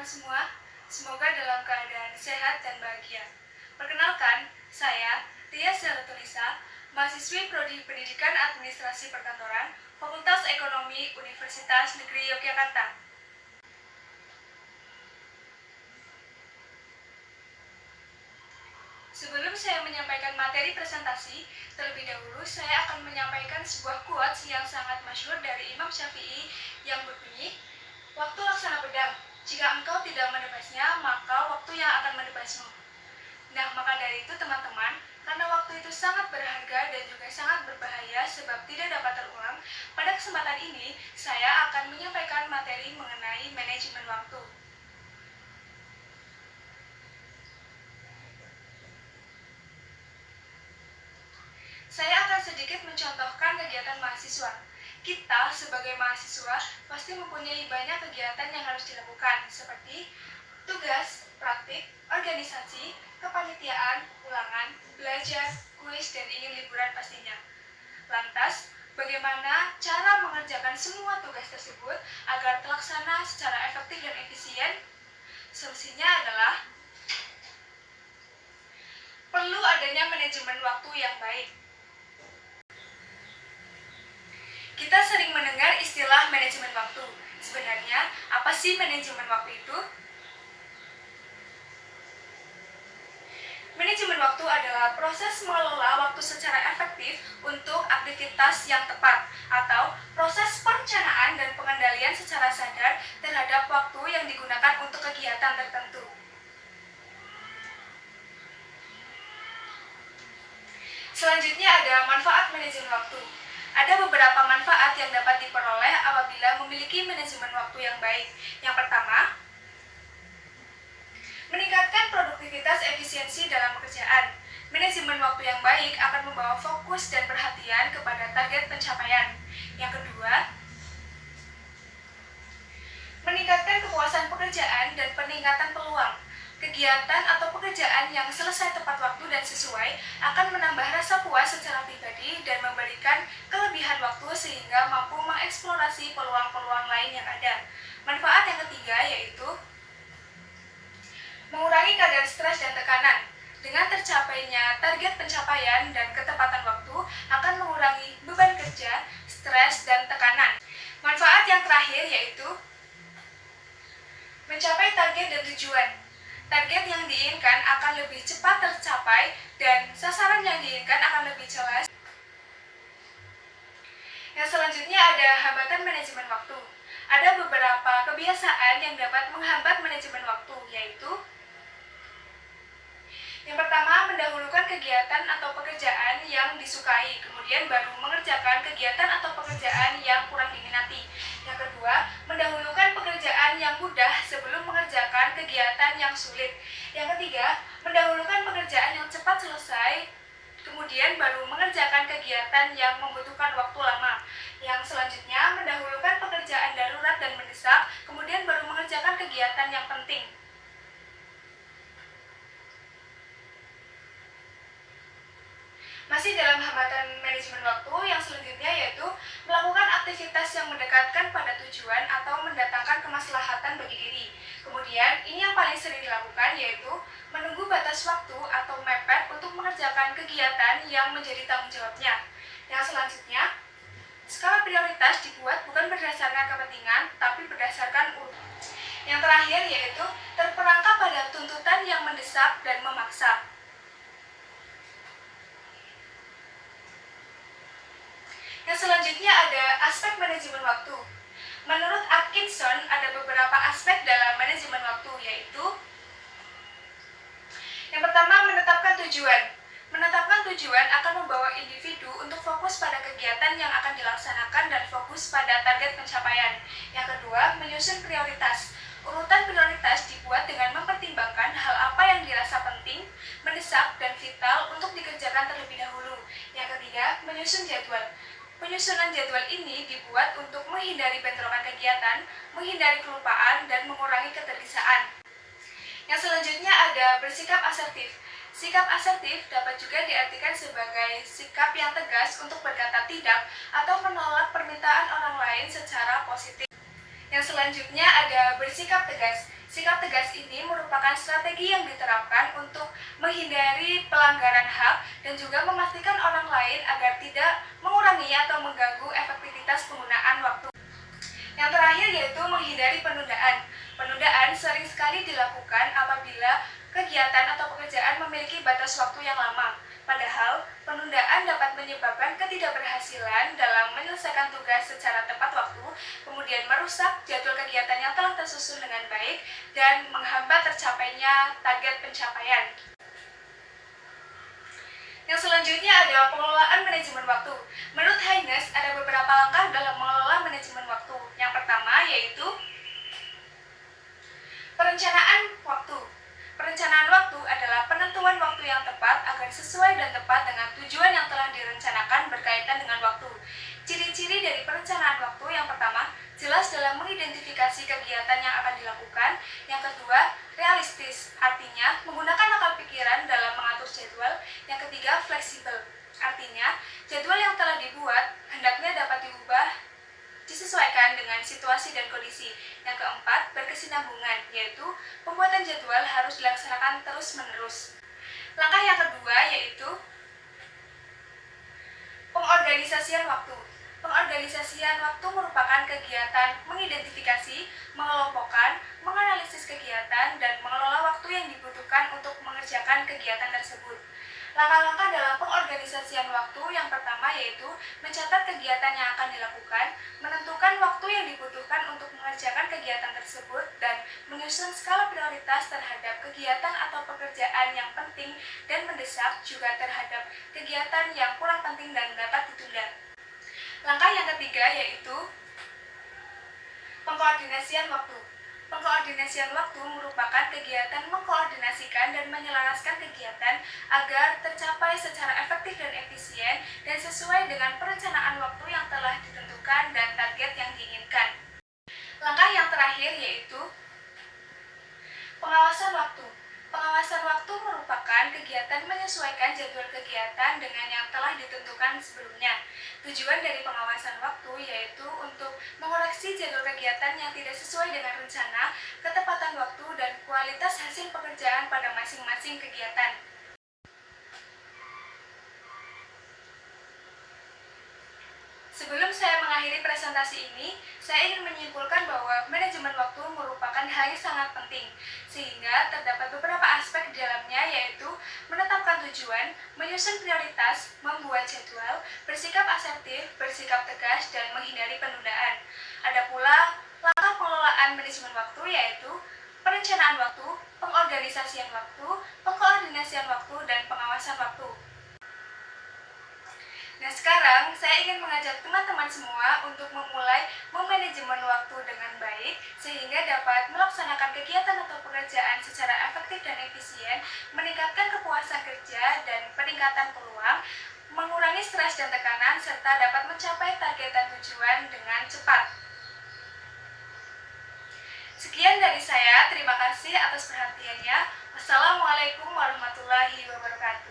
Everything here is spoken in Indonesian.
semua, semoga dalam keadaan sehat dan bahagia. Perkenalkan, saya Tia Selatulisa, mahasiswi Prodi Pendidikan Administrasi Perkantoran, Fakultas Ekonomi Universitas Negeri Yogyakarta. Sebelum saya menyampaikan materi presentasi, terlebih dahulu saya akan menyampaikan sebuah quotes yang sangat masyhur dari Imam Syafi'i yang berbunyi, "Waktu laksana pedang, jika engkau tidak menebasnya, maka waktu yang akan menebasmu." Nah, maka dari itu teman-teman, karena waktu itu sangat berharga dan juga sangat berbahaya sebab tidak dapat terulang, pada kesempatan ini saya akan menyampaikan materi mengenai manajemen waktu. Saya akan sedikit mencontohkan kegiatan mahasiswa. Kita sebagai mahasiswa pasti mempunyai banyak kegiatan yang harus dilakukan, seperti tugas, praktik, organisasi, kepanitiaan, ulangan, belajar, kuis, dan ingin liburan pastinya. Lantas, bagaimana cara mengerjakan semua tugas tersebut agar terlaksana secara efektif dan efisien? Solusinya adalah perlu adanya manajemen waktu yang baik. Kita sering mendengar istilah manajemen waktu. Sebenarnya, apa sih manajemen waktu itu? Manajemen waktu adalah proses mengelola waktu secara efektif untuk aktivitas yang tepat, atau proses perencanaan dan pengendalian secara sadar terhadap waktu yang digunakan untuk kegiatan tertentu. Selanjutnya ada manfaat manajemen waktu. Ada beberapa manfaat yang dapat diperoleh apabila memiliki manajemen waktu yang baik. Yang pertama, meningkatkan produktivitas efisiensi dalam pekerjaan. Manajemen waktu yang baik akan membawa fokus dan perhatian kepada target pencapaian. Yang kedua, meningkatkan kepuasan pekerjaan dan peningkatan peluang. Kegiatan atau pekerjaan yang selesai tepat waktu dan sesuai akan menambah rasa puas secara pribadi dan memberikan kelebihan waktu sehingga mampu mengeksplorasi peluang-peluang lain yang ada. Manfaat yang ketiga yaitu mengurangi kadar stres dan tekanan. Dengan tercapainya target pencapaian dan ketepatan waktu akan mengurangi beban kerja, stres, dan tekanan. Manfaat yang terakhir yaitu mencapai target dan tujuan. Target yang diinginkan akan lebih cepat tercapai dan sasaran yang diinginkan akan lebih jelas. Yang selanjutnya ada hambatan manajemen waktu. Ada beberapa kebiasaan yang dapat menghambat manajemen waktu, yaitu yang pertama, mendahulukan kegiatan atau pekerjaan yang disukai, kemudian baru mengerjakan kegiatan atau pekerjaan yang kurang diminati. Yang kedua, mendahulukan pekerjaan yang mudah sebelum mengerjakan kegiatan yang sulit. Yang ketiga, mendahulukan pekerjaan yang cepat selesai, kemudian baru mengerjakan kegiatan yang membutuhkan waktu lama. Yang selanjutnya, mendahulukan pekerjaan darurat dan mendesak, kemudian baru mengerjakan kegiatan yang penting. Masih dalam hambatan manajemen waktu, yang selanjutnya yaitu melakukan aktivitas yang mendekatkan pada tujuan atau mendatangkan kemaslahatan bagi diri. Kemudian, ini yang paling sering dilakukan yaitu menunggu batas waktu atau mepet untuk mengerjakan kegiatan yang menjadi tanggung jawabnya. Yang selanjutnya, skala prioritas dibuat bukan berdasarkan kepentingan, tapi berdasarkan urutan. Yang terakhir yaitu terperangkap pada tuntutan yang mendesak dan memaksa. Yang selanjutnya ada aspek manajemen waktu. Menurut Atkinson, ada beberapa aspek dalam manajemen waktu, yaitu yang pertama, menetapkan tujuan. Menetapkan tujuan akan membawa individu untuk fokus pada kegiatan yang akan dilaksanakan dan fokus pada target pencapaian. Yang kedua, menyusun prioritas. Urutan prioritas dibuat dengan mempertimbangkan hal apa yang dirasa penting, mendesak, dan vital untuk dikerjakan terlebih dahulu. Yang ketiga, menyusun jadwal. Penyusunan jadwal ini dibuat untuk menghindari bentrokan kegiatan, menghindari kelupaan, dan mengurangi ketergesaan. Yang selanjutnya ada bersikap asertif. Sikap asertif dapat juga diartikan sebagai sikap yang tegas untuk berkata tidak atau menolak permintaan orang lain secara positif. Yang selanjutnya ada bersikap tegas. Sikap tegas ini merupakan strategi yang diterapkan untuk menghindari pelanggaran hak dan juga memastikan orang lain agar tidak mengurangi atau mengganggu efektivitas penggunaan waktu. Yang terakhir yaitu menghindari penundaan. Penundaan sering sekali dilakukan apabila kegiatan atau pekerjaan memiliki batas waktu yang lama. Padahal, penundaan dapat menyebabkan ketidakberhasilan dalam menyelesaikan tugas secara tepat waktu, kemudian merusak jadwal kegiatan yang telah tersusun dengan baik, dan menghambat tercapainya target pencapaian. Yang selanjutnya adalah pengelolaan manajemen waktu. Menurut Haynes, ada beberapa langkah dalam mengelola manajemen waktu. Yang pertama yaitu perencanaan waktu. Perencanaan waktu adalah penentuan waktu yang tepat agar sesuai dan tepat dengan tujuan yang telah direncanakan berkaitan dengan waktu. Ciri-ciri dari perencanaan waktu yang pertama, jelas dalam mengidentifikasi kegiatan yang akan dilakukan. Yang kedua, realistis, artinya menggunakan akal pikiran dalam mengatur jadwal. Yang ketiga, fleksibel, artinya jadwal yang telah dibuat hendaknya dapat diubah disesuaikan dengan situasi dan kondisi. Yang keempat, berkesinambungan, yaitu pembuatan jadwal harus dilaksanakan terus-menerus. Langkah yang kedua yaitu pengorganisasian waktu. Pengorganisasian waktu merupakan kegiatan mengidentifikasi, mengelompokkan, menganalisis kegiatan, dan mengelola waktu yang dibutuhkan untuk mengerjakan kegiatan tersebut. Langkah-langkah dalam pengorganisasian waktu yang pertama yaitu mencatat kegiatan yang akan dilakukan, menentukan waktu yang dibutuhkan untuk mengerjakan kegiatan tersebut, dan menyusun skala prioritas terhadap kegiatan atau pekerjaan yang penting dan mendesak, juga terhadap kegiatan yang kurang penting dan dapat ditunda. Langkah yang ketiga yaitu pengkoordinasian waktu. Pengkoordinasian waktu merupakan kegiatan mengkoordinasikan dan menyelaraskan kegiatan agar tercapai secara efektif dan efisien dan sesuai dengan perencanaan waktu yang telah ditentukan dan target yang diinginkan. Langkah yang terakhir yaitu pengawasan waktu. Pengawasan waktu merupakan kegiatan menyesuaikan jadwal kegiatan dengan yang telah ditentukan sebelumnya. Tujuan dari pengawasan waktu yaitu untuk mengoreksi jadwal kegiatan yang tidak sesuai dengan rencana, ketepatan waktu, dan kualitas hasil pekerjaan pada masing-masing kegiatan. Sebelum saya mengakhiri presentasi ini, saya ingin menyimpulkan bahwa manajemen waktu merupakan hal yang sangat penting, sehingga terdapat beberapa aspek di dalamnya yaitu menetapkan tujuan, menyusun prioritas, membuat jadwal, bersikap asertif, bersikap tegas, dan menghindari penundaan. Ada pula langkah pengelolaan manajemen waktu yaitu perencanaan waktu, pengorganisasian waktu, pengkoordinasian waktu, dan pengawasan waktu. Nah, sekarang saya ingin mengajak teman-teman semua untuk memulai memanajemen waktu dengan baik sehingga dapat melaksanakan kegiatan atau pekerjaan secara efektif dan efisien, meningkatkan kepuasan kerja dan peningkatan peluang, mengurangi stres dan tekanan, serta dapat mencapai target dan tujuan dengan cepat. Sekian dari saya, terima kasih atas perhatiannya. Wassalamualaikum warahmatullahi wabarakatuh.